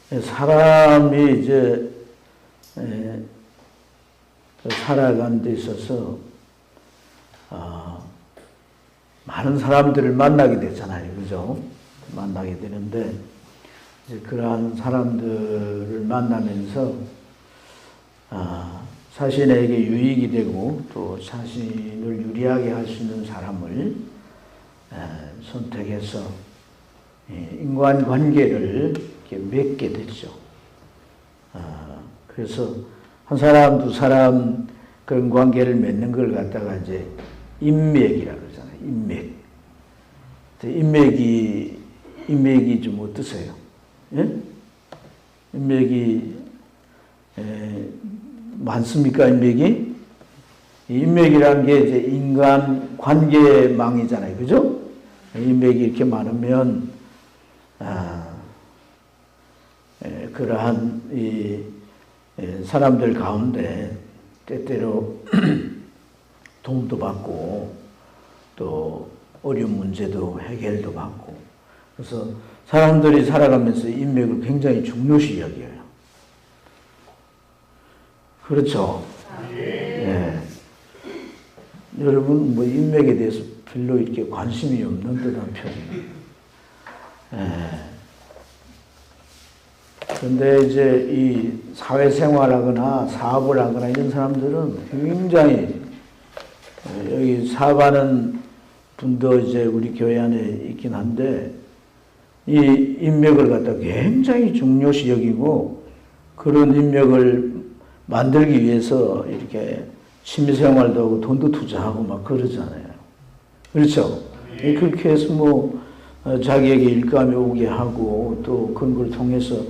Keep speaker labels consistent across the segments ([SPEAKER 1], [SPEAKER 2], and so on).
[SPEAKER 1] 사람이 이제 살아가는 데 있어서 많은 사람들을 만나게 되잖아요. 그죠? 만나게 되는데 이제 그러한 사람들을 만나면서 자신에게 유익이 되고 또 자신을 유리하게 할 수 있는 사람을 선택해서 인간관계를 이렇게 맺게 되죠. 그래서 한 사람, 두 사람 그런 관계를 맺는 걸 갖다가 이제 인맥이라고 그러잖아요. 인맥. 인맥이 좀 어떠세요? 예? 인맥이 많습니까? 인맥이? 인맥이라는 게 이제 인간 관계망이잖아요. 그죠? 인맥이 이렇게 많으면 그러한 이 사람들 가운데 때때로 도움도 받고 또 어려운 문제도 해결도 받고 그래서 사람들이 살아가면서 인맥을 굉장히 중요시 여겨요. 그렇죠? 네. 여러분 뭐 인맥에 대해서 별로 이렇게 관심이 없는 듯한 편이에요. 그런데 이제 이 사회생활하거나 사업을 하거나 이런 사람들은 굉장히 여기 사업하는 분도 이제 우리 교회 안에 있긴 한데 이 인맥을 갖다 굉장히 중요시 여기고 그런 인맥을 만들기 위해서 이렇게 취미생활도 하고 돈도 투자하고 막 그러잖아요. 그렇죠? 그렇게 해서 뭐 자기에게 일감이 오게 하고 또 그런 걸 통해서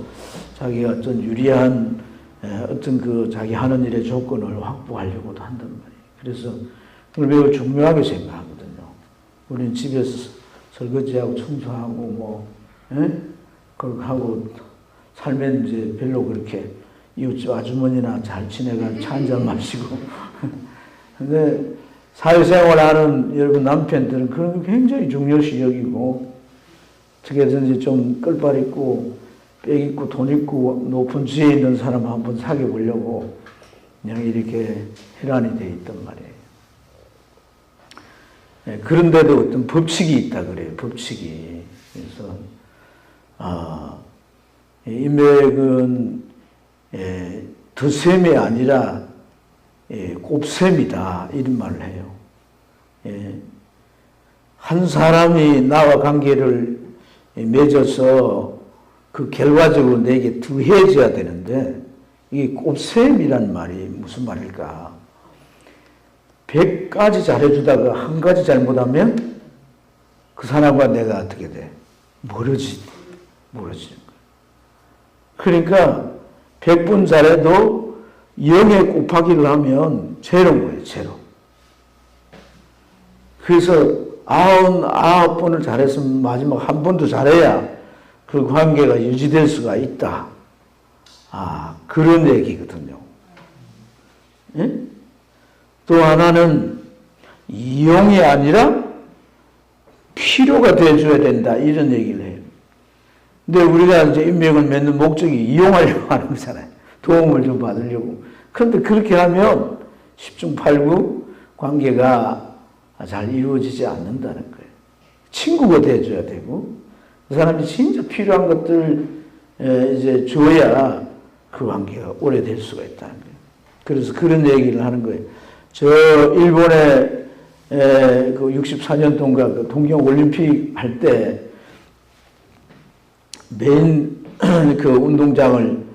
[SPEAKER 1] 자기가 어떤 유리한 어떤 그 자기 하는 일의 조건을 확보하려고도 한단 말이에요. 그래서 그걸 매우 중요하게 생각하거든요. 우리는 집에서 설거지하고 청소하고 뭐 그렇게 하고 살면 이제 별로 그렇게 이웃집 아주머니나 잘 지내가 차 한잔 마시고 근데 사회생활하는 여러분 남편들은 그런 거 굉장히 중요시 여기고 어떻게든지 좀 끌발 있고 빽 있고 돈 있고 높은 지에 있는 사람 한번 사귀어 보려고 그냥 이렇게 혈안이 돼 있단 말이에요. 그런데도 어떤 법칙이 있다 그래요. 법칙이. 그래서 인맥은 덧셈이 아니라 곱셈이다 이런 말을 해요. 한 사람이 나와 관계를 맺어서 그 결과적으로 내게 더해져야 되는데 이게 곱셈이란 말이 무슨 말일까? 100가지 잘해주다가 한 가지 잘못하면 그 사람과 내가 어떻게 돼? 멀어지는 거예요. 그러니까 100번 잘해도 0에 곱하기를 하면 제로인 거예요. 제로. 그래서 99번을 잘했으면 마지막 한 번도 잘해야 그 관계가 유지될 수가 있다. 그런 얘기거든요. 예? 또 하나는 이용이 아니라 필요가 돼줘야 된다. 이런 얘기를 해요. 근데 우리가 이제 인맥을 맺는 목적이 이용하려고 하는 거잖아요. 도움을 좀 받으려고. 그런데 그렇게 하면 10중 8구 관계가 잘 이루어지지 않는다는 거예요. 친구가 돼줘야 되고, 그 사람이 진짜 필요한 것들 이제 줘야 그 관계가 오래될 수가 있다는 거예요. 그래서 그런 얘기를 하는 거예요. 저 일본에 그 64년도인가 그 동경 올림픽 할 때 메인 그 운동장을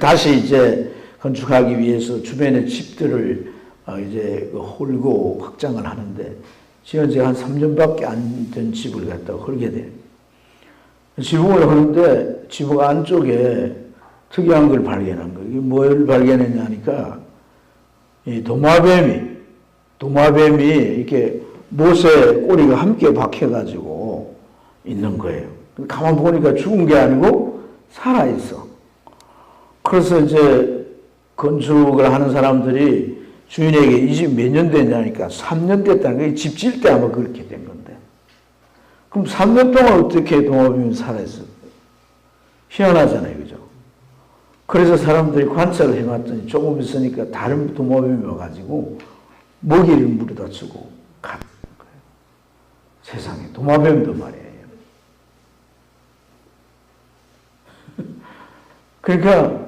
[SPEAKER 1] 다시 이제 건축하기 위해서 주변의 집들을 이제 홀고 확장을 하는데 지금 제가 한 3년밖에 안 된 집을 갖다가 헐게 돼요. 지붕을 하는데 지붕 안쪽에 특이한 걸 발견한 거예요. 이게 뭘 발견했냐니까 이 도마뱀이 이렇게 못에 꼬리가 함께 박혀가지고 있는 거예요. 가만 보니까 죽은 게 아니고 살아있어. 그래서 이제 건축을 하는 사람들이 주인에게 이 집 몇 년 됐냐니까 3년 됐다는 거예요. 집 지을 때 아마 그렇게 된 건데. 그럼 3년 동안 어떻게 도마뱀이 살아있을까요? 희한하잖아요. 그죠? 그래서 사람들이 관찰을 해봤더니 조금 있으니까 다른 도마뱀이 와가지고 먹이를 물에다 주고 가는 거예요. 세상에 도마뱀도 말이에요. 그러니까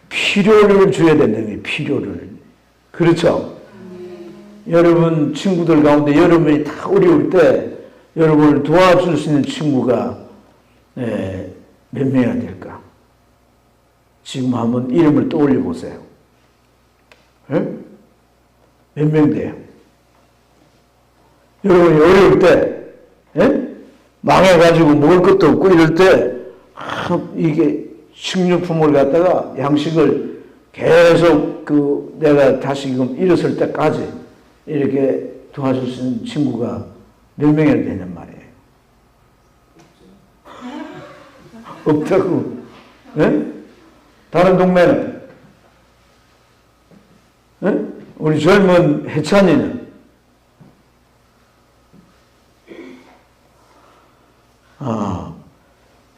[SPEAKER 1] 필요를 줘야 된다는 거예요. 필요를. 그렇죠? 여러분 친구들 가운데 여러분이 다 어려울 때 여러분을 도와줄 수 있는 친구가 몇 명이나 될까? 지금 한번 이름을 떠올려 보세요. 몇 명 돼요? 여러분이 어려울 때, 망해가지고 먹을 것도 없고 이럴 때, 이게 식료품을 갖다가 양식을 계속 내가 다시금 일어설 때까지 이렇게 도와줄 수 있는 친구가 몇 명이나 되냔 말이에요. 없다고. 다른 동네는? 우리 젊은 해찬이는?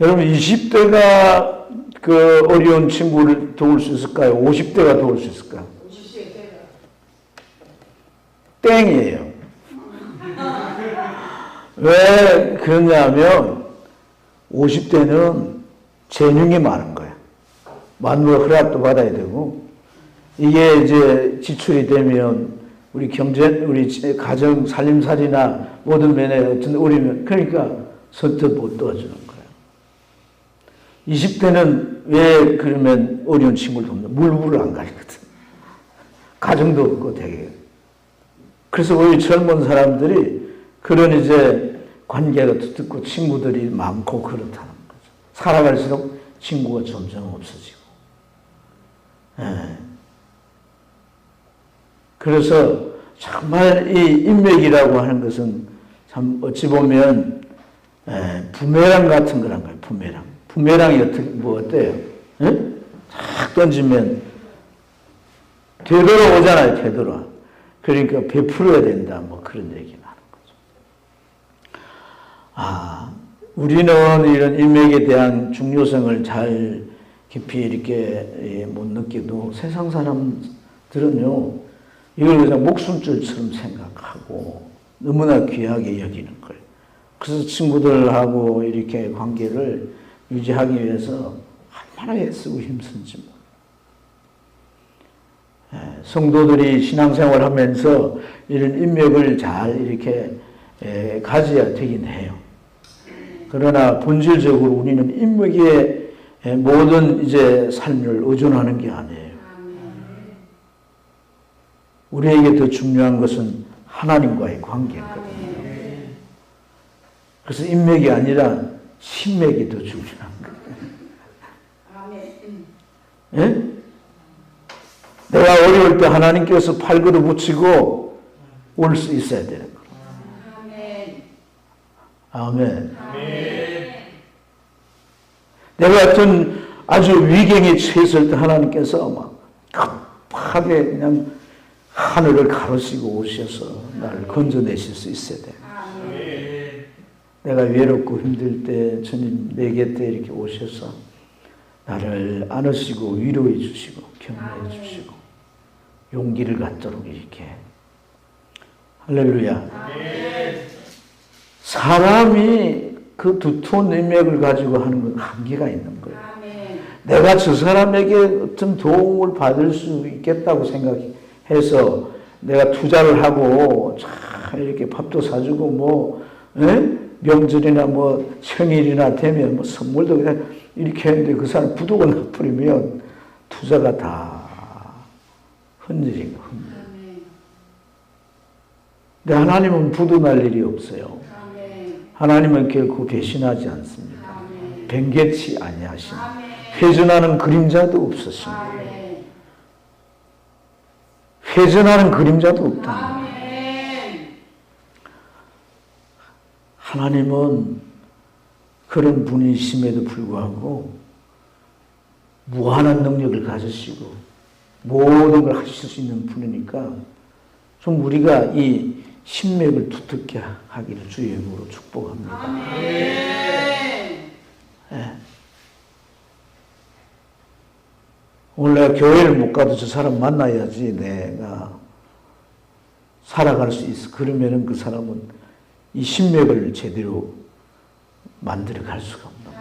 [SPEAKER 1] 여러분 20대가 그 어려운 친구를 도울 수 있을까요? 50대가 도울 수 있을까요? 50대가. 땡이에요. 왜 그러냐면 50대는 재능이 많은 거야. 만물 허락도 받아야 되고 이게 이제 지출이 되면 우리 우리 가정 살림살이나 모든 면에 어떤 어려우면 그러니까 선뜻 못 도와주는 거예요. 20대는 왜 그러면 어려운 친구를 돕냐? 물불을 안 가리거든. 가정도 없고 되게. 그래서 우리 젊은 사람들이 그런 이제 관계가 두텁고 친구들이 많고 그렇다는 거죠. 살아갈수록 친구가 점점 없어지고. 그래서 정말 이 인맥이라고 하는 것은 참 어찌 보면 부메랑 같은 거란 거예요. 부메랑. 부메랑이 어때요? 탁 던지면 되돌아오잖아요. 되돌아. 그러니까 베풀어야 된다. 뭐 그런 얘기 나는 거죠. 우리는 이런 인맥에 대한 중요성을 잘 깊이 이렇게 못 느껴도 세상 사람들은요, 이걸 그냥 목숨줄처럼 생각하고 너무나 귀하게 여기는 거예요. 그래서 친구들하고 이렇게 관계를 유지하기 위해서 얼마나 애쓰고 힘쓴지. 성도들이 신앙생활 하면서 이런 인맥을 잘 이렇게 가져야 되긴 해요. 그러나 본질적으로 우리는 인맥에 모든 이제 삶을 의존하는 게 아니에요. 우리에게 더 중요한 것은 하나님과의 관계거든요. 그래서 인맥이 아니라 신맥이 더 중요한 거예요. 내가 어려울 때 하나님께서 팔걸음 붙이고 올 수 있어야 되는 거예요. 아멘. 내가 어떤 아주 위경에 처했을 때 하나님께서 막 급하게 그냥 하늘을 가로시고 오셔서 나를 건져내실 수 있어야 돼. 내가 외롭고 힘들 때 주님 내 곁에 이렇게 오셔서 나를 안으시고 위로해 주시고 격려해 주시고 용기를 갖도록 이렇게. 할렐루야. 사람이 그 두터운 인맥을 가지고 하는 건 한계가 있는 거예요. 내가 저 사람에게 어떤 도움을 받을 수 있겠다고 생각해서 내가 투자를 하고 참 이렇게 밥도 사주고 뭐 명절이나 뭐 생일이나 되면 뭐 선물도 그냥 이렇게 했는데 그 사람 부도가 나버리면 투자가 다 흔들린 거예요. 근데 하나님은 부도 날 일이 없어요. 하나님은 결코 배신하지 않습니다. 변개치 아니하십니다. 회전하는 그림자도 없으십니다. 회전하는 그림자도 없다. 하나님은 그런 분이심에도 불구하고 무한한 능력을 가지시고 모든 걸 하실 수 있는 분이니까 좀 우리가 이 신맥을 두텁게 하기를 주의 이름으로 축복합니다. 오늘 내가 교회를 못 가도 저 사람 만나야지 내가 살아갈 수 있어. 그러면은 그 사람은 이 신맥을 제대로 만들어 갈 수가 없다.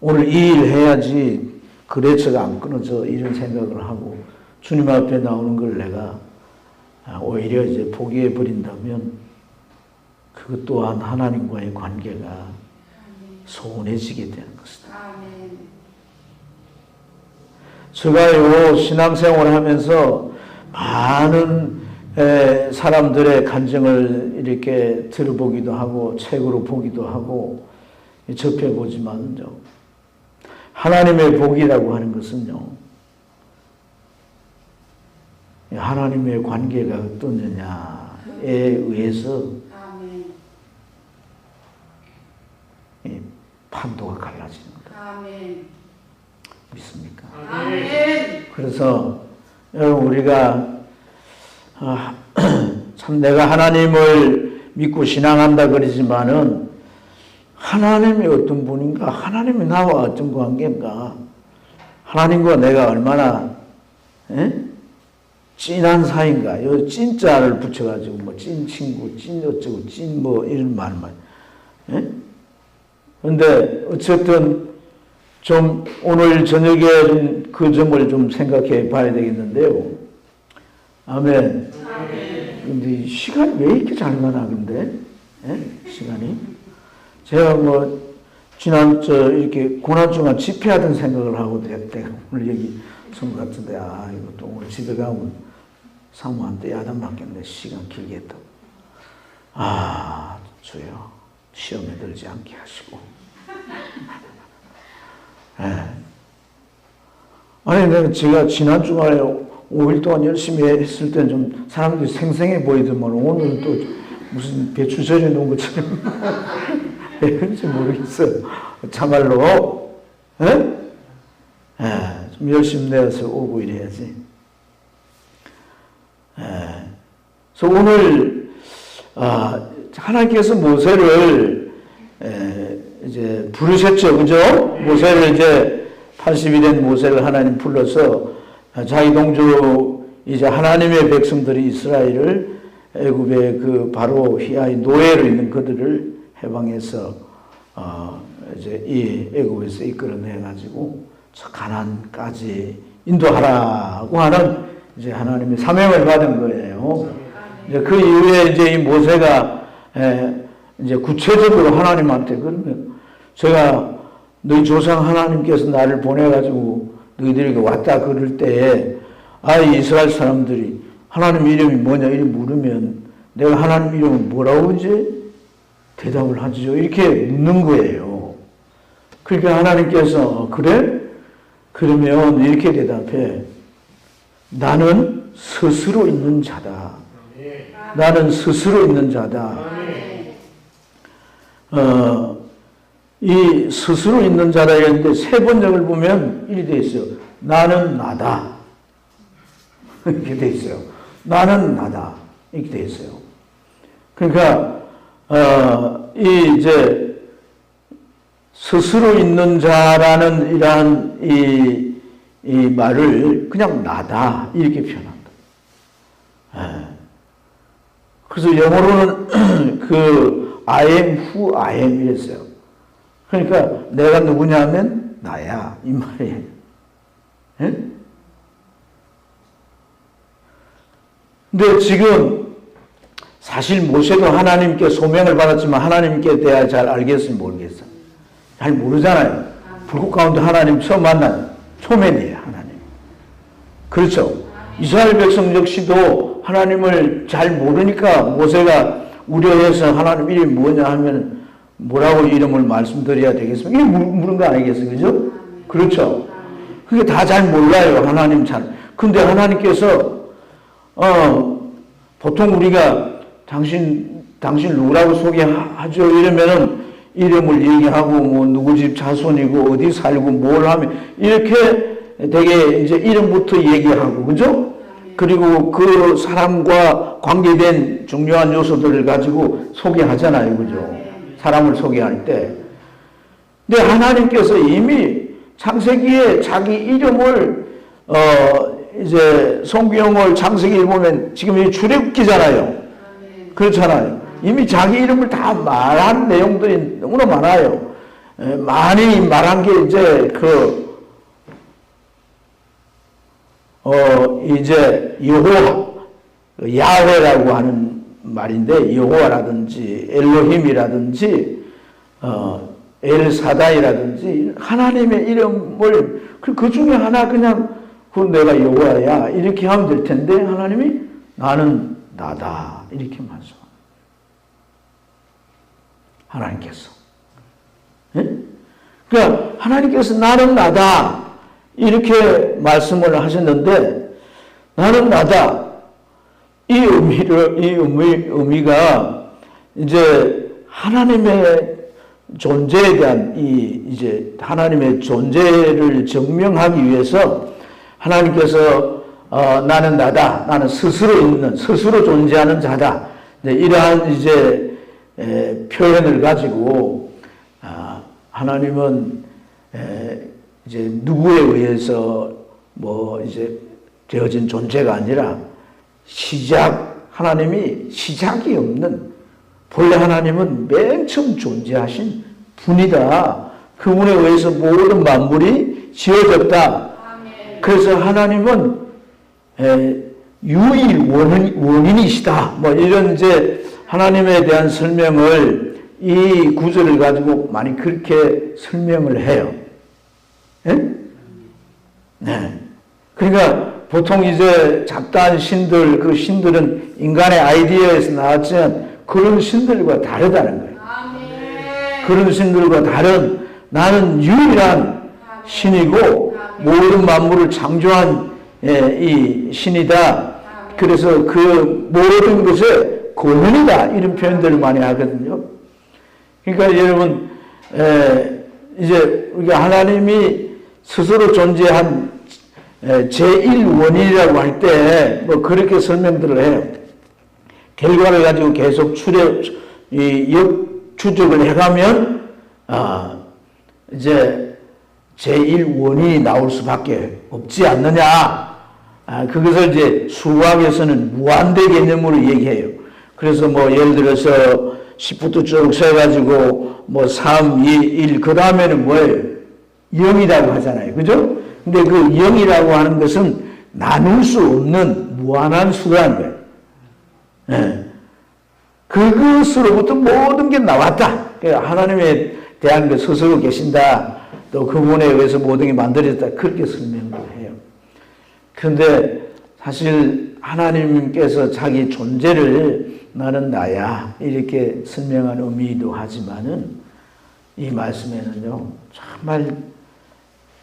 [SPEAKER 1] 오늘 이 일 해야지 거래처가 안 끊어져 이런 생각을 하고 주님 앞에 나오는 걸 내가 오히려 이제 포기해 버린다면 그것 또한 하나님과의 관계가 소원해지게 되는 것이다. 제가요 신앙생활을 하면서 많은 사람들의 간증을 이렇게 들어보기도 하고 책으로 보기도 하고 접해보지만요 하나님의 복이라고 하는 것은요 하나님의 관계가 어떠냐에 의해서 판도가 갈라지는 거다. 믿습니까? 그래서 여러분 우리가 참 내가 하나님을 믿고 신앙한다 그러지만은 하나님이 어떤 분인가? 하나님이 나와 어떤 관계인가? 하나님과 내가 얼마나 찐한 사이인가? 요 찐자를 붙여가지고 뭐 찐 친구, 찐 어쩌고, 찐 뭐 이런 말만. 그런데 어쨌든 좀 오늘 저녁에 그 점을 좀 생각해 봐야 되겠는데요. 아멘. 근데 시간이 왜 이렇게 잘 가나 근데 시간이 제가 뭐 지난 이렇게 고난 중간 집회하던 생각을 하고 내가 오늘 여기 선 것 같은데 이것도 오늘 집에 가면 사모한테 야단 맞겠네. 시간 길게 했다고. 주여 시험에 들지 않게 하시고. 아니 내가 제가 지난 주말에 5일 동안 열심히 했을 때는 좀 사람들이 생생해 보이더만 오늘은 또 무슨 배추 절여 놓은 것처럼 왜 그런지 모르겠어요. 참말로 좀 열심히 내서 오고 이래야지. 그래서 오늘 하나님께서 모세를 이제 부르셨죠, 그죠? 모세를 이제 80이 된 모세를 하나님 불러서 자기 동족 이제 하나님의 백성들이 이스라엘을 애굽의 그 바로 희아의 노예로 있는 그들을 해방해서 이제 이 애굽에서 이끌어내 가지고 가나안까지 인도하라고 하는 이제 하나님의 사명을 받은 거예요. 이제 그 이후에 이제 이 모세가 이제 구체적으로 하나님한테 그러면 제가 너희 조상 하나님께서 나를 보내가지고 너희들에게 왔다 그럴 때에 이스라엘 사람들이 하나님 이름이 뭐냐 이렇게 물으면 내가 하나님 이름은 뭐라고 이제 대답을 하죠. 이렇게 묻는 거예요. 그러니까 하나님께서 그래? 그러면 이렇게 대답해. 나는 스스로 있는 자다. 나는 스스로 있는 자다. 이 스스로 있는 자다 이랬는데 세 번역을 보면 이렇게 돼 있어요. 나는 나다. 이렇게 돼 있어요. 나는 나다. 이렇게 돼 있어요. 그러니까 이 이제 스스로 있는 자라는 이러한 이 말을 그냥 나다 이렇게 표현한다. 그래서 영어로는 그 I am who I am 이랬어요. 그러니까 내가 누구냐면 나야 이 말이에요. 근데 지금 사실 모세도 하나님께 소명을 받았지만 하나님께 대해 잘 알겠으면 모르겠어요. 잘 모르잖아요. 불국 가운데 하나님 처음 만난 초면이에요. 하나님. 그렇죠. 이스라엘 백성 역시도 하나님을 잘 모르니까 모세가 우려해서 하나님 이름이 뭐냐 하면 뭐라고 이름을 말씀드려야 되겠습니까? 이게 물은 거 아니겠어요? 그죠? 그렇죠. 그게 다 잘 몰라요. 하나님 잘. 근데 하나님께서 보통 우리가 당신 누구라고 소개하죠? 이러면은 이름을 얘기하고 뭐 누구 집 자손이고 어디 살고 뭘 하면 이렇게 되게 이제 이름부터 얘기하고 그죠? 그리고 그 사람과 관계된 중요한 요소들을 가지고 소개하잖아요. 그죠? 사람을 소개할 때. 근데 하나님께서 이미 창세기에 자기 이름을 이제 성경을 창세기를 보면 지금 이 출애굽기잖아요. 그렇잖아요. 이미 자기 이름을 다 말한 내용들이 너무나 많아요. 많이 말한 게 이제 이제 여호와, 야훼라고 하는 말인데, 여호와라든지 엘로힘이라든지 엘사다이라든지 하나님의 이름을 그 중에 하나 그냥 내가 여호와야 이렇게 하면 될 텐데, 하나님이 나는 나다 이렇게 말씀. 하나님께서, 그러니까 하나님께서 나는 나다 이렇게 말씀을 하셨는데, 나는 나다 이 의미가 이제 하나님의 존재에 대한 이제 하나님의 존재를 증명하기 위해서 하나님께서 나는 나다, 나는 스스로 있는, 스스로 존재하는 자다, 이러한 이제 표현을 가지고 하나님은 이제 누구에 의해서 뭐 이제 되어진 존재가 아니라 하나님이 시작이 없는, 본래 하나님은 맨 처음 존재하신 분이다. 그분에 의해서 모든 만물이 지어졌다. 그래서 하나님은 유일 원인이시다. 뭐 이런 이제 하나님에 대한 설명을 이 구절을 가지고 많이 그렇게 설명을 해요. 네. 그러니까 보통 이제 잡다한 신들, 그 신들은 인간의 아이디어에서 나왔지만 그런 신들과 다르다는 거예요. 그런 신들과 다른, 나는 유일한 신이고 모든 만물을 창조한 이 신이다. 그래서 그 모든 것의 근원이다. 이런 표현들을 많이 하거든요. 그러니까 여러분, 이제 우리가 하나님이 스스로 존재한 제1원인이라고 할 때 뭐 그렇게 설명들을 해요. 결과를 가지고 계속 추적을 해가면 이제 제1원인이 나올 수밖에 없지 않느냐. 그것을 이제 수학에서는 무한대 개념으로 얘기해요. 그래서 뭐 예를 들어서 10부터 쭉 세가지고 뭐 3, 2, 1, 그 다음에는 뭐예요? 0이라고 하잖아요. 그죠? 근데 그 0이라고 하는 것은 나눌 수 없는 무한한 수라는 거예요. 그것으로부터 모든 게 나왔다. 그러니까 하나님에 대한 게 스스로 계신다. 또 그분에 의해서 모든 게 만들어졌다. 그렇게 설명을 해요. 그런데 사실 하나님께서 자기 존재를 나는 나야 이렇게 설명한 의미이기도 하지만은 이 말씀에는요, 정말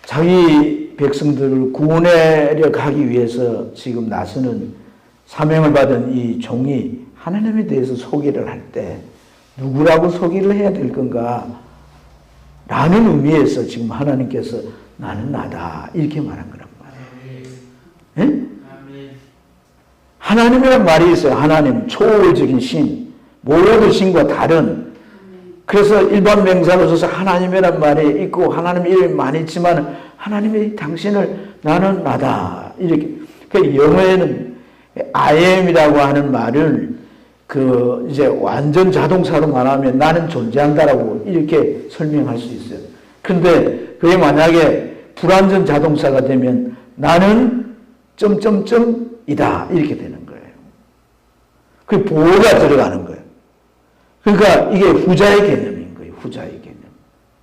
[SPEAKER 1] 자기 백성들을 구원하려 가기 위해서 지금 나서는 사명을 받은 이 종이 하나님에 대해서 소개를 할 때 누구라고 소개를 해야 될 건가 라는 의미에서 지금 하나님께서 나는 나다 이렇게 말한 거란 말이에요. 네? 하나님이란 말이 있어요. 하나님, 초월적인 신, 모든 신과 다른. 그래서 일반 명사로서 하나님이란 말이 있고 하나님 이름이 많이 있지만 하나님이 당신을 나는 나다 이렇게. 그 영어에는 I am이라고 하는 말을 그 이제 완전 자동사로 말하면 나는 존재한다라고 이렇게 설명할 수 있어요. 근데 그게 만약에 불완전 자동사가 되면 나는 점점점이다 이렇게 되는 거예요. 그 보호가 들어가는 거예요. 그러니까 이게 후자의 개념인 거예요. 후자의 개념.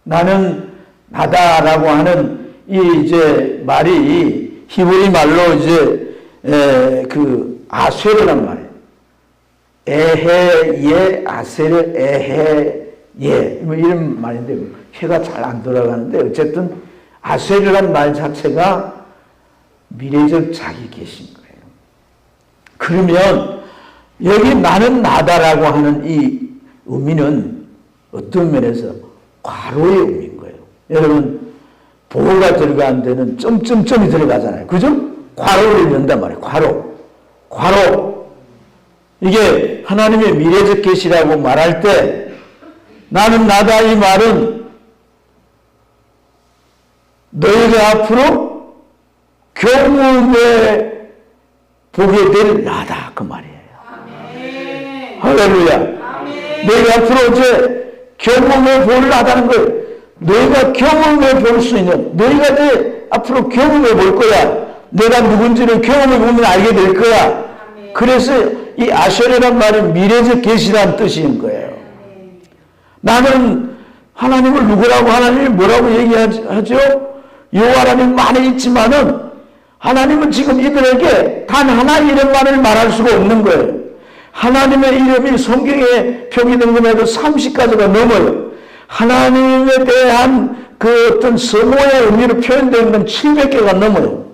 [SPEAKER 1] 나는 나다라고 하는 이 이제 말이 히브리 말로 이제 그 아세르란 말이에요. 에헤예 아세르 에헤예 뭐 이런 말인데 해가 잘 안 돌아가는데 어쨌든 아세르란 말 자체가 미래적 자기 계신 거예요. 그러면 여기 나는 나다라고 하는 이 의미는 어떤 면에서 괄호의 의미인 거예요. 여러분 보호가 들어가는 데는 점점점이 들어가잖아요. 그죠? 괄호를 연단 말이에요. 괄호. 이게 하나님의 미래적 계시라고 말할 때 나는 나다 이 말은 너희가 앞으로 경험해 보게 될 나다 그 말이에요. 아멘. 할렐루야. 아멘. 너희가 앞으로 이제 경험해 볼 나다는 걸 너희가 경험해 볼 수 있는 너희가 이제 앞으로 경험해 볼 거야. 내가 누군지를 경험해 보면 알게 될 거야. 아멘. 그래서 이 아셔레란 말은 미래적 계시라는 뜻인 거예요. 아멘. 나는 하나님을 누구라고 하나님이 뭐라고 얘기하죠? 여호와라는 말이 있지만은 하나님은 지금 이들에게 단 하나의 이름만을 말할 수가 없는 거예요. 하나님의 이름이 성경에 표기된 것에도 30가지가 넘어요. 하나님에 대한 그 어떤 성호의 의미로 표현되는 건 700개가 넘어요.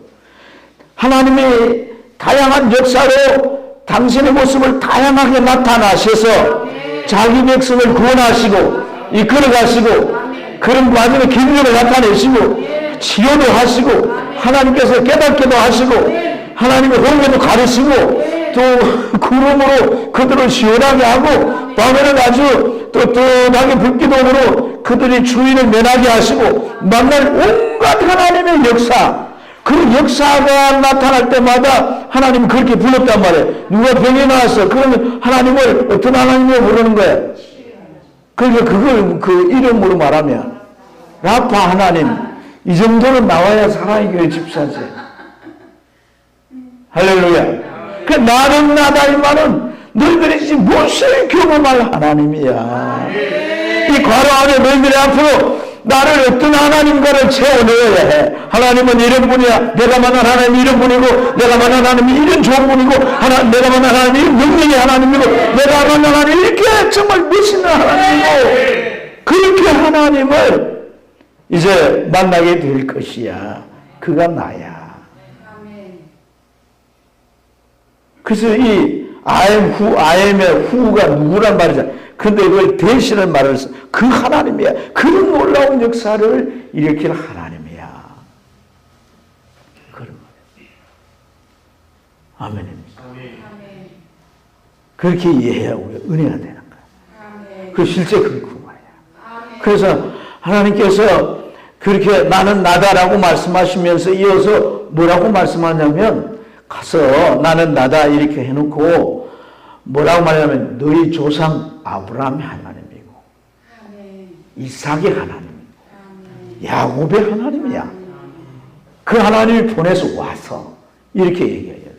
[SPEAKER 1] 하나님이 다양한 역사로 당신의 모습을 다양하게 나타나셔서 자기 백성을 구원하시고 이끌어가시고 그런 과정에 기적을 나타내시고 치료도 하시고 하나님께서 깨닫게도 하시고 하나님의 홍해도 가르치고 또 구름으로 그들을 시원하게 하고 밤에는 아주 뜨뜻하게 불기둥으로 그들이 주인을 면하게 하시고 만날 온갖 하나님의 역사 그 역사가 나타날 때마다 하나님은 그렇게 불렀단 말이에요. 누가 병이 나왔어. 그러면 하나님을 어떤 하나님으로 부르는 거예요? 그러니까 그걸 그 이름으로 말하면 라파 하나님 이 정도는 나와야 사랑의 교회 집사지. 할렐루야. 그 나는 나다 이 말은 너희들이 지금 무엇을 경험할 하나님이야. 이 괄호 안에 너희들이 앞으로 나를 어떤 하나님과를 채워넣어야 해. 하나님은 이런 분이야. 내가 만난 하나님이 이런 분이고 내가 만난 하나님이 이런 좋은 분이고 내가 만난 하나님이 이런 능력의 하나님이고 내가 만난 하나님이 이렇게 정말 멋있는 하나님이고 그렇게 하나님을 이제 만나게 될 것이야. 그가 나야. 그래서 이 IM의 후가 누구란 말이잖아. 근데 그걸 대신을 말을 해서 그 하나님이야. 그 놀라운 역사를 일으킬 하나님이야. 그런 거예요. 아멘입니다. 그렇게 이해해야 우리가 은혜가 되는 거야. 그 실제 그 말이야. 그래서 하나님께서 그렇게 나는 나다라고 말씀하시면서 이어서 뭐라고 말씀하냐면 가서 나는 나다 이렇게 해놓고 뭐라고 말하냐면 너희 조상 아브라함의 하나님이고 이삭의 하나님이고 야곱의 하나님이야. 그 하나님이 보내서 와서 이렇게 얘기해요.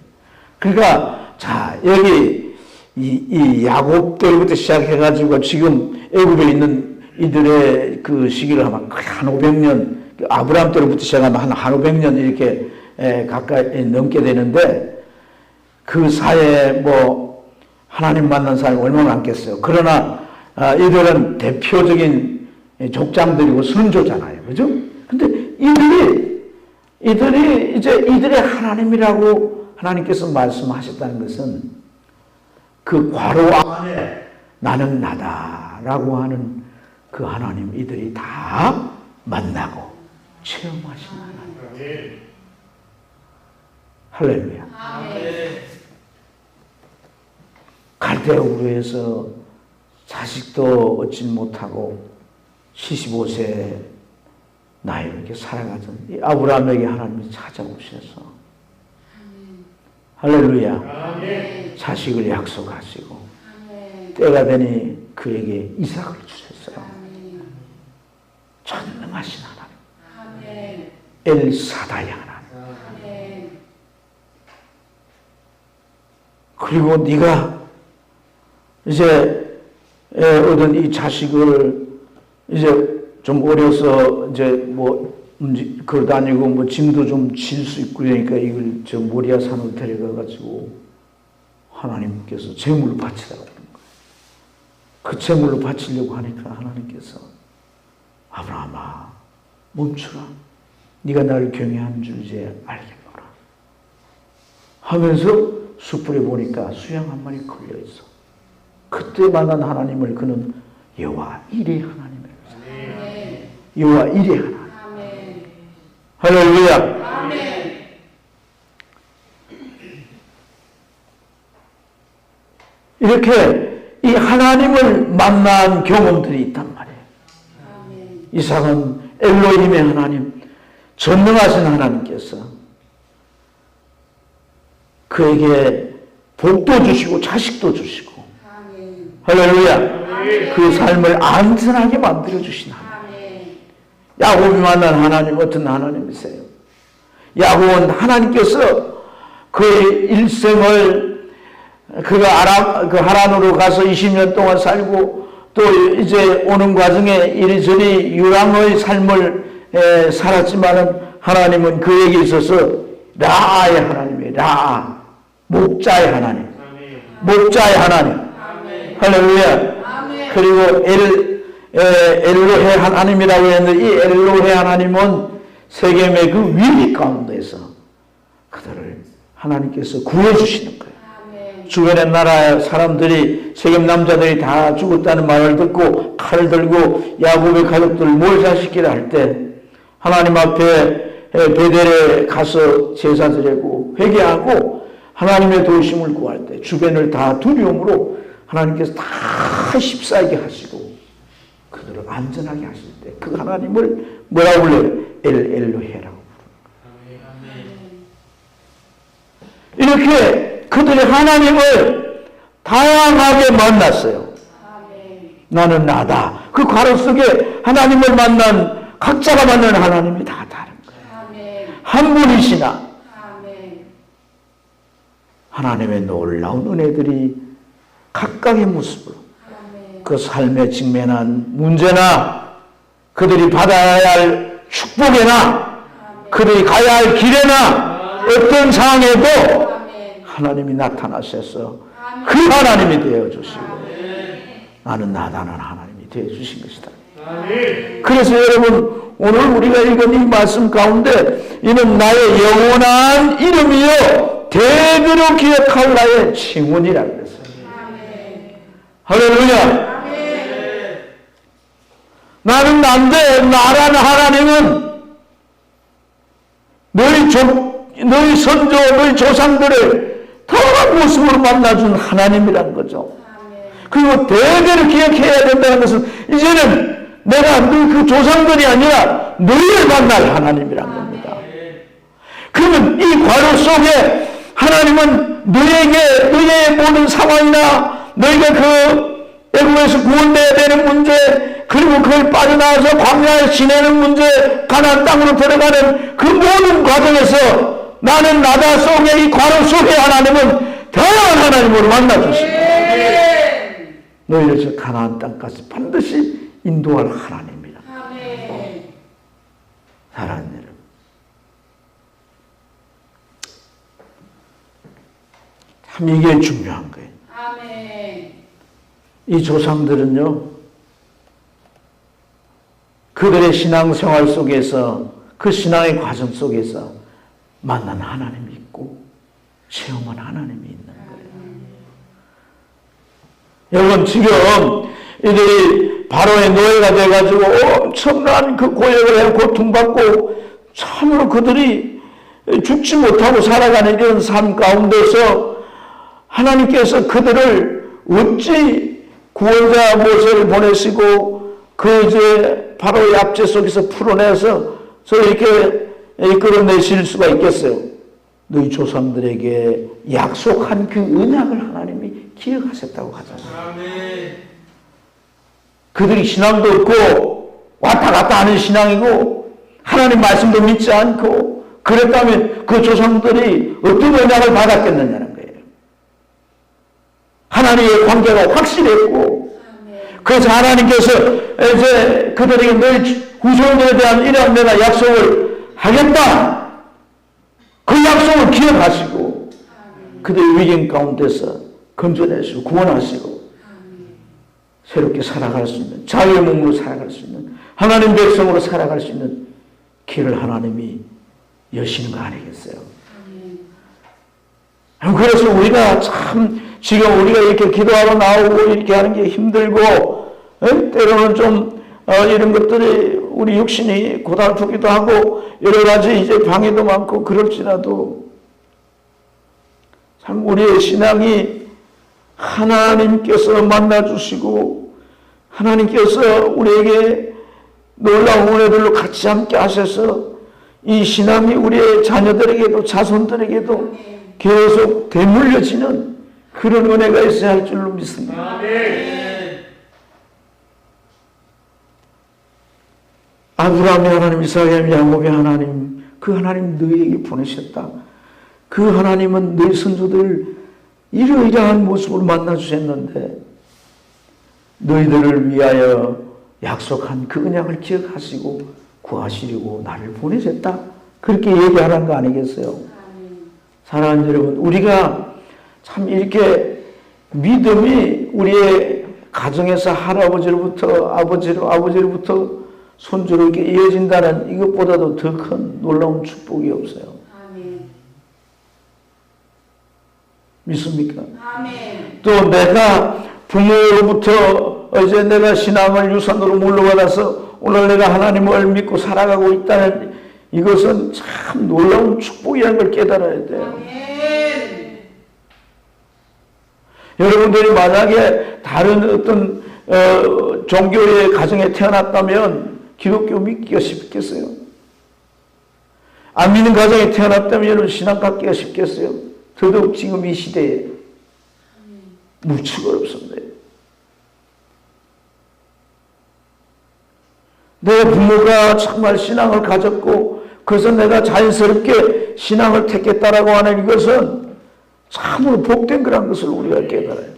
[SPEAKER 1] 그러니까 자 여기 이 야곱들부터 시작해가지고 지금 애굽에 있는 이들의 그 시기를 하면 한 500년 아브라함 때부터 시작하면 한 500년 이렇게 가까이 넘게 되는데 그 사이에 뭐 하나님 만난 사람이 얼마나 많겠어요. 그러나 이들은 대표적인 족장들이고 선조잖아요. 그죠? 근데 이들이 이제 이들의 하나님이라고 하나님께서 말씀하셨다는 것은 그 괄호 안에 나는 나다라고 하는 그 하나님 이들이 다 만나고 체험하신 하나님. 할렐루야. 갈대아 우르에서 자식도 얻지 못하고 75세 나이로 이렇게 살아가던 이 아브라함에게 하나님이 찾아오셔서 할렐루야. 자식을 약속하시고 때가 되니 그에게 이삭을 주셨어요. 전능하신 하나님. 엘사다의 하나님. 그리고 네가 이제 얻은 이 자식을 이제 좀 어려서 이제 뭐 걸어다니고 뭐 짐도 좀 질 수 있고 그러니까 이걸 저 모리아 산으로 데려가가지고 하나님께서 제물로 바치라고 그러는 거예요. 그 제물로 바치려고 하니까 하나님께서 아브라함아 멈추라. 네가 나를 경외하는 줄 이제 알겠노라 하면서 숯불에 보니까 수양 한 마리 걸려있어. 그때 만난 하나님을 그는 여호와 일의 하나님이라고 했어요. 여호와 일의 하나님. 할렐루야. 이렇게 이 하나님을 만난 경험들이 있단 말이에요. 이삭은 엘로힘의 하나님, 전능하신 하나님께서 그에게 복도 주시고 자식도 주시고 할렐루야. 그 삶을 안전하게 만들어 주신 하나님. 야곱이 만난 하나님 어떤 하나님이세요? 야곱은 하나님께서 그의 일생을 그가 하란으로 가서 20년 동안 살고 또 이제 오는 과정에 이리저리 유랑의 삶을 살았지만은 하나님은 그에게 있어서 라아의 하나님이에요. 라아. 목자의 하나님. 목자의 하나님. 할렐루야. 그리고 엘로헤 하나님이라고 했는데 이 엘로헤 하나님은 세겜의 그 위기 가운데서 그들을 하나님께서 구해주시는 거예요. 주변의 나라 사람들이 세겜 남자들이 다 죽었다는 말을 듣고 칼을 들고 야곱의 가족들을 몰살시키려 할 때 하나님 앞에 베델에 가서 제사 드리고 회개하고 하나님의 도우심을 구할 때 주변을 다 두려움으로 하나님께서 다 휩싸이게 하시고 그들을 안전하게 하실 때 그 하나님을 뭐라고 불러요? 엘로헤라고 부릅니다. 이렇게 그들이 하나님을 다양하게 만났어요. 나는 나다. 그 괄호 속에 하나님을 만난 각자가 만난 하나님이 다 다른 거예요. 한 분이시나 하나님의 놀라운 은혜들이 각각의 모습으로 그 삶에 직면한 문제나 그들이 받아야 할 축복이나 그들이 가야 할 길에나 어떤 상황에도 하나님이 나타나셔서 그 하나님이 되어주시고 나는 나다는 하나님이 되어주신 것이다. 그래서 여러분 오늘 우리가 읽은 이 말씀 가운데 이는 나의 영원한 이름이요 대대로 기억할 나의 칭훈이라고 그랬어요. 할렐루야. 나는 난데 나라는 하나님은 너희 선조 너희 조상들을 더한 모습으로 만나준 하나님이라는 거죠. 그리고 대대로 기억해야 된다는 것은 이제는 내가 너희 그 조상들이 아니라 너희를 만날 하나님이란 겁니다. 그러면 이 괄호 속에 하나님은 너희의 모든 상황이나 너희가 그 애국에서 구원돼야 되는 문제 그리고 그걸 빠져나와서 광야에 지내는 문제 가나안 땅으로 들어가는 그 모든 과정에서 나는 나다 속에 이 괄호 속에 하나님은 다양한 하나님으로 만나주십니다. 너희를 저 가나안 땅까지 반드시 인도할 하나님이라. 사랑하는 여러분, 참 이게 중요한 거예요. 이 조상들은요 그들의 신앙생활 속에서 그 신앙의 과정 속에서 만난 하나님이 있고 체험한 하나님이 있는 거예요. 여러분 지금 이들이 바로의 노예가 돼가지고 엄청난 그 고역을 해 고통받고 참으로 그들이 죽지 못하고 살아가는 이런 삶 가운데서 하나님께서 그들을 어찌 구원자 모세를 보내시고 그 이제 바로의 압제 속에서 풀어내서 이렇게 이끌어내실 수가 있겠어요? 너희 조상들에게 약속한 그 언약을 하나님이 기억하셨다고 하잖아요. 그들이 신앙도 없고 왔다 갔다 하는 신앙이고 하나님 말씀도 믿지 않고 그랬다면 그 조상들이 어떤 언약을 받았겠느냐는 거예요. 하나님의 관계가 확실했고 그래서 하나님께서 이제 그들에게 너희 후손들에 대한 이러한 내가 약속을 하겠다. 그 약속을 기억하시고 그들의 위기 가운데서 건져내시고 구원하시고 새롭게 살아갈 수 있는 자유의 몸으로 살아갈 수 있는 하나님 백성으로 살아갈 수 있는 길을 하나님이 여시는 거 아니겠어요? 그래서 우리가 참 지금 우리가 이렇게 기도하러 나오고 이렇게 하는 게 힘들고 때로는 좀 이런 것들이 우리 육신이 고달프기도 하고 여러 가지 이제 방해도 많고 그럴지라도 참 우리의 신앙이 하나님께서 만나주시고 하나님께서 우리에게 놀라운 은혜들로 같이 함께 하셔서 이 신앙이 우리의 자녀들에게도 자손들에게도 계속 되물려지는 그런 은혜가 있어야 할 줄로 믿습니다. 아브라함의 하나님, 이삭의 야곱의 하나님, 그 하나님 너희에게 보내셨다. 그 하나님은 너희 선조들 이러이러한 모습으로 만나주셨는데 너희들을 위하여 약속한 그 언약을 기억하시고 구하시려고 나를 보내셨다. 그렇게 얘기하는 거 아니겠어요? 사랑하는 여러분, 우리가 참 이렇게 믿음이 우리의 가정에서 할아버지로부터 아버지로부터 손주로 이렇게 이어진다는 이것보다도 더 큰 놀라운 축복이 없어요. 믿습니까? 또 내가 부모로부터 이제 내가 신앙을 유산으로 물려받아서 오늘 내가 하나님을 믿고 살아가고 있다는 이것은 참 놀라운 축복이라는 걸 깨달아야 돼요. 여러분들이 만약에 다른 어떤 종교의 가정에 태어났다면 기독교 믿기가 쉽겠어요? 안 믿는 가정에 태어났다면 여러분 신앙 갖기가 쉽겠어요? 더더욱 지금 이 시대에 무척 어렵습니다. 내 부모가 정말 신앙을 가졌고 그래서 내가 자연스럽게 신앙을 택했다라고 하는 이것은 참으로 복된 거라는 것을 우리가 깨달아요.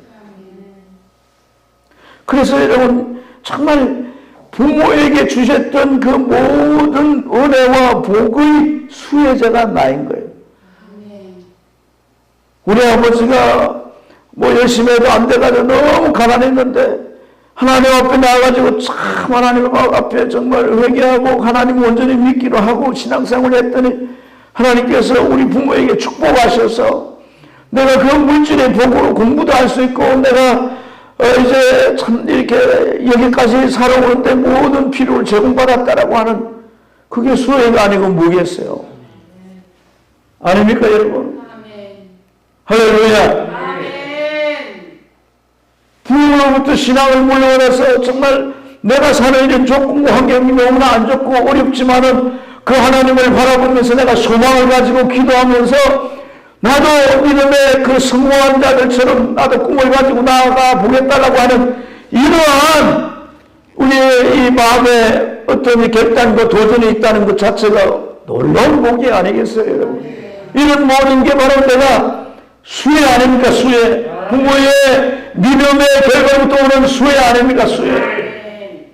[SPEAKER 1] 그래서 여러분 정말 부모에게 주셨던 그 모든 은혜와 복의 수혜자가 나인 거예요. 우리 아버지가 뭐 열심히 해도 안 돼가지고 너무 가난했는데 하나님 앞에 나와가지고 참 하나님 앞에 정말 회개하고 하나님 온전히 믿기로 하고 신앙생활을 했더니 하나님께서 우리 부모에게 축복하셔서 내가 그 물질의 복으로 공부도 할 수 있고 내가 이제 참 이렇게 여기까지 살아오는데 모든 필요를 제공받았다라고 하는 그게 수혜가 아니고 뭐겠어요? 아닙니까 여러분? 할렐루야. 부모로부터 신앙을 물려받아서 정말 내가 사는 이런 조건과 환경이 너무나 안 좋고 어렵지만은 그 하나님을 바라보면서 내가 소망을 가지고 기도하면서 나도 믿음의 그 성공한 자들처럼 나도 꿈을 가지고 나아가 보겠다라고 하는 이러한 우리의 이 마음에 어떤 결단과 도전이 있다는 것 자체가 놀라운 복이 아니겠어요, 여러분? 이런 모든 게 바로 내가 수혜 아닙니까, 수혜? 부모의 믿음의 결과부터 오는 수혜 아닙니까, 수혜?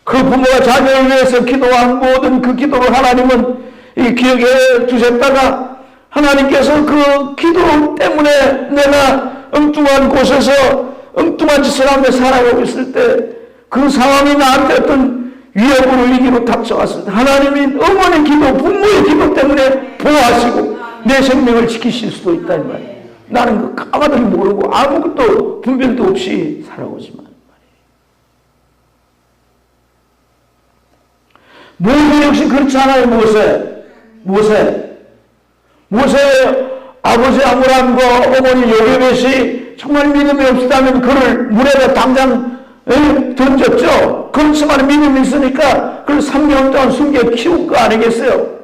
[SPEAKER 1] 그 부모가 자녀를 위해서 기도한 모든 그 기도를 하나님은 이 기억해 주셨다가 하나님께서 그 기도 때문에 내가 엉뚱한 곳에서 엉뚱한 짓을 하며 살아가고 있을 때 그 상황이 나한테 어떤 위협으로 위기로 닥쳐왔을 때 하나님이 어머니 기도, 부모의 기도 때문에 보호하시고 내 생명을 지키실 수도 있다는 말이에요. 나는 그 까마득히 모르고 아무것도 분별도 없이 살아오지만 모세 역시 그렇지 않아요. 모세 아버지 아브라함과 어머니 요게벳이 정말 믿음이 없었다면 그를 물에다 당장 던졌죠. 그렇지만 믿음이 있으니까 그걸 3개월 동안 숨겨 키운 거 아니겠어요?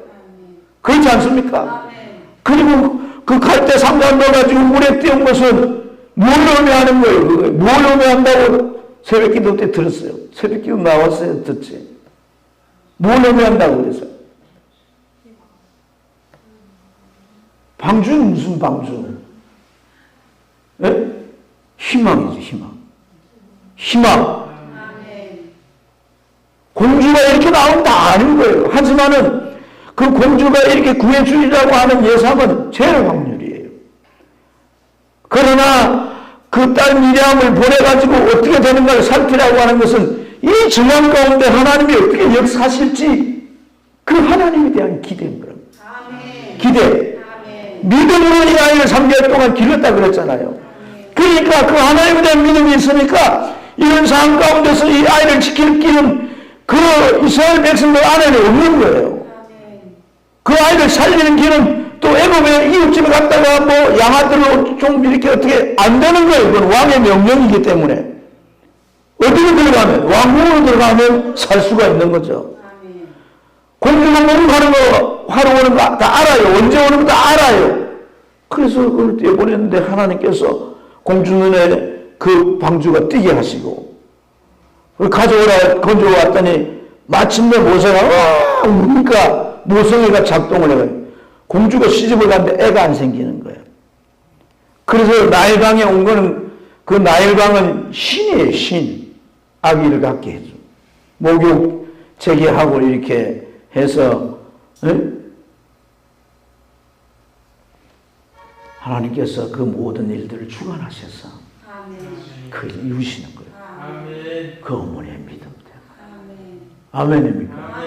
[SPEAKER 1] 그렇지 않습니까? 그리고 그 갈대 상자 넣어가지고 물에 띄운 것은 뭘 의미하는 거예요? 뭘 의미한다고 새벽기도 때 들었어요. 새벽기도 나왔어요. 듣지? 뭘 의미한다고 그래서? 방주는 무슨 방주? 예? 희망이지, 희망. 공주가 이렇게 나오면 다 아는 거예요. 하지만은 그 공주가 이렇게 구해주리라고 하는 예상은 제로 확률이에요. 그러나 그 딸 미리암을 보내가지고 어떻게 되는가를 살피라고 하는 것은 이 정황 가운데 하나님이 어떻게 역사하실지 그 하나님에 대한 기대인 거예요. 기대. 믿음으로 이 아이를 3개월 동안 길렀다 그랬잖아요. 그러니까 그 하나님에 대한 믿음이 있으니까 이런 상황 가운데서 이 아이를 지킬 길은 그 이스라엘 백성들 안에는 없는 거예요. 그 아이를 살리는 길은 또 애굽의 이웃집에 갔다가 뭐 양아들로 좀 이렇게 어떻게 안 되는 거예요. 그건 왕의 명령이기 때문에. 어디로 들어가면? 왕궁으로 들어가면 살 수가 있는 거죠. 공주가 몸 가는 거, 하러 오는 거 다 알아요. 언제 오는 거 다 알아요. 그래서 그걸 떼보냈는데 하나님께서 공주 눈에 그 방주가 띄게 하시고, 가져오라, 건져왔더니 마침내 모세가 우니까 모성애가 작동을 해요. 공주가 시집을 갔는데 애가 안 생기는 거예요. 그래서 나일강에 온 거는, 그 나일강은 신이에요, 신. 아기를 갖게 해줘. 목욕 제기하고 이렇게 해서, 하나님께서 그 모든 일들을 주관하셔서 그걸 이루시는 거예요. 그 어머니의 믿음 때문에. 아멘입니까?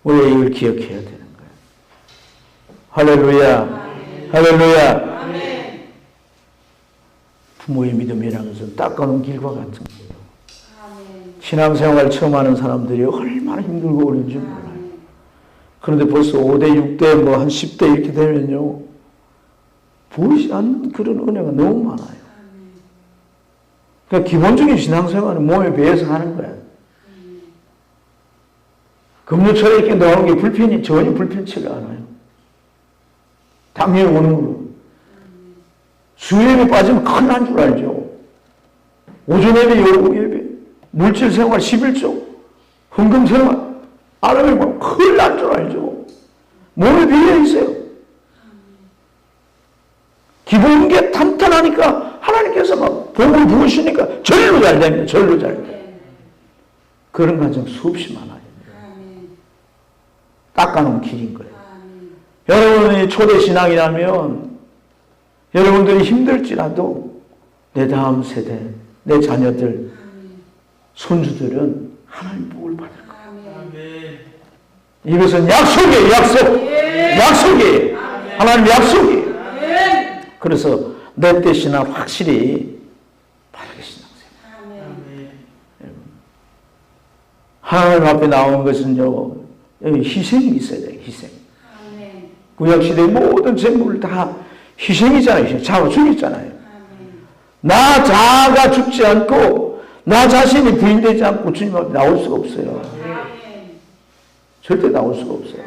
[SPEAKER 1] 우리 이걸 기억해야 되는 거예요. 할렐루야. 할렐루야. 부모의 믿음이라는 것은 닦아놓은 길과 같은 거예요. 신앙생활 처음 하는 사람들이 얼마나 힘들고 어려운지 몰라요. 그런데 벌써 5대, 6대, 뭐 한 10대 이렇게 되면요, 보이지 않는 그런 은혜가 너무 많아요. 그러니까 기본적인 신앙생활은 몸에 배해서 하는 거야. 금요철에 이렇게 나오는 게 전혀 불편치가 않아요. 당연히 오는 걸로. 수요일에 빠지면 큰일 난 줄 알죠. 오전 예배, 오후 예배, 물질 생활 11조, 헌금 생활, 안 하면 큰일 난 줄 알죠. 몸에 비려 있어요. 기본 게 탄탄하니까 하나님께서 막 복을 부으시니까 절로 잘 됩니다. 절로 잘 돼요. 그런 과정 수없이 많아요. 닦아놓은 길인 거예요. 여러분이 초대 신앙이라면 여러분들이 힘들지라도 내 다음 세대, 내 자녀들, 손주들은 하나님 복을 받을 거예요. 이것은 약속이에요. 약속이에요. 하나님 약속이에요. 그래서 내 때 신앙 확실히 바르게 신앙생활. 하나님 앞에 나오는 것은요, 희생이 있어야 돼요. 희생. 구약시대의 모든 재물을 다 희생이잖아요. 자가 죽였잖아요. 나 자아가 죽지 않고 나 자신이 부인되지 않고 주님 앞에 나올 수가 없어요. 절대 나올 수가 없어요.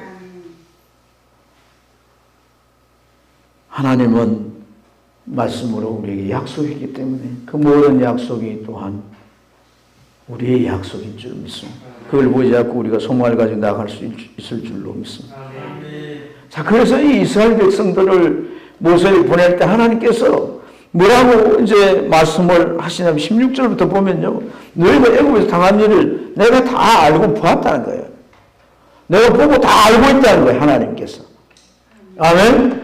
[SPEAKER 1] 하나님은 말씀으로 우리에게 약속이기 때문에 그 모든 약속이 또한 우리의 약속인 줄 믿습니다. 그걸 보지 않고 우리가 소망을 가지고 나아갈 수 있을 줄로 믿습니다. 자, 그래서 이 이스라엘 백성들을 모세를 보낼 때 하나님께서 뭐라고 이제 말씀을 하시냐면 16절부터 보면요, 너희가 애굽에서 당한 일을 내가 다 알고 보았다는 거예요. 내가 보고 다 알고 있다는 거예요, 하나님께서. 아멘?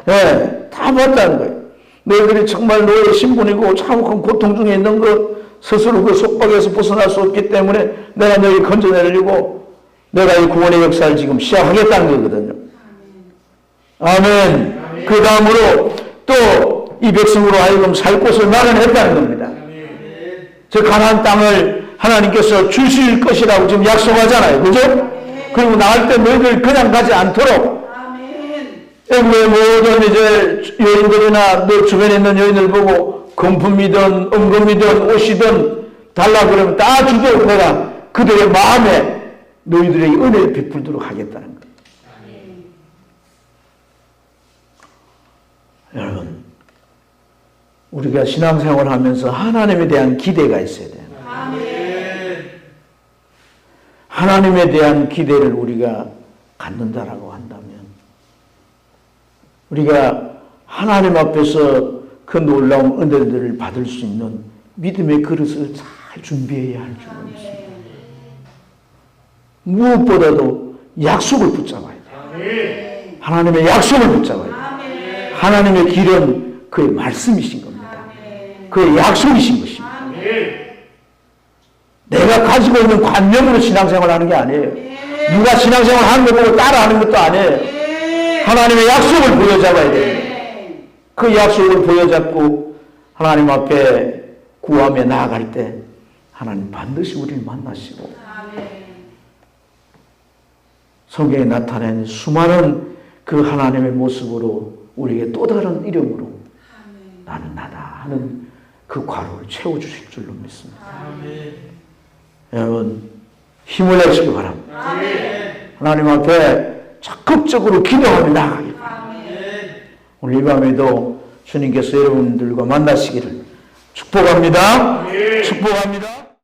[SPEAKER 1] 네, 다 봤다는 거예요. 너희들이 정말 너의 신분이고 참혹한 고통 중에 있는 것, 스스로 그 속박에서 벗어날 수 없기 때문에 내가 너희 건져내려고 내가 이 구원의 역사를 지금 시작하겠다는 거거든요. 아멘. 그 다음으로 또 이 백성으로 하여금 살 곳을 마련했다는 겁니다. 저 가나안 땅을 하나님께서 주실 것이라고 지금 약속하잖아요. 그죠? 그리고 나갈 때 너희들 그냥 가지 않도록 애굽의 모든 이제 여인들이나 너 주변에 있는 여인들 보고 금품이든 은금이든 옷이든 달라 그러면 다 주도록 내가 그들의 마음에 너희들에게 은혜를 베풀도록 하겠다는 거예요. 여러분, 우리가 신앙생활을 하면서 하나님에 대한 기대가 있어야 돼요. 하나님에 대한 기대를 우리가 갖는다라고 한다면 우리가 하나님 앞에서 그 놀라운 은혜들을 받을 수 있는 믿음의 그릇을 잘 준비해야 할 줄 믿습니다. 무엇보다도 약속을 붙잡아야 돼요. 하나님의 약속을 붙잡아야 돼요. 하나님의 길은 그의 말씀이신 겁니다. 그의 약속이신 것입니다. 내가 가지고 있는 관념으로 신앙생활을 하는 게 아니에요. 누가 신앙생활 하는 거 보고 따라하는 것도 아니에요. 하나님의 약속을 보여잡아야 돼요. 그 약속을 보여잡고 하나님 앞에 구하며 나아갈 때 하나님 반드시 우리를 만나시고 성경에 나타낸 수많은 그 하나님의 모습으로 우리에게 또 다른 이름으로 나는 나다 하는 그 과로를 채워주실 줄로 믿습니다. 여러분 힘을 내시기 바랍니다. 하나님 앞에 적극적으로 기도합니다. 오늘 이 밤에도 주님께서 여러분들과 만나시기를 축복합니다. 축복합니다.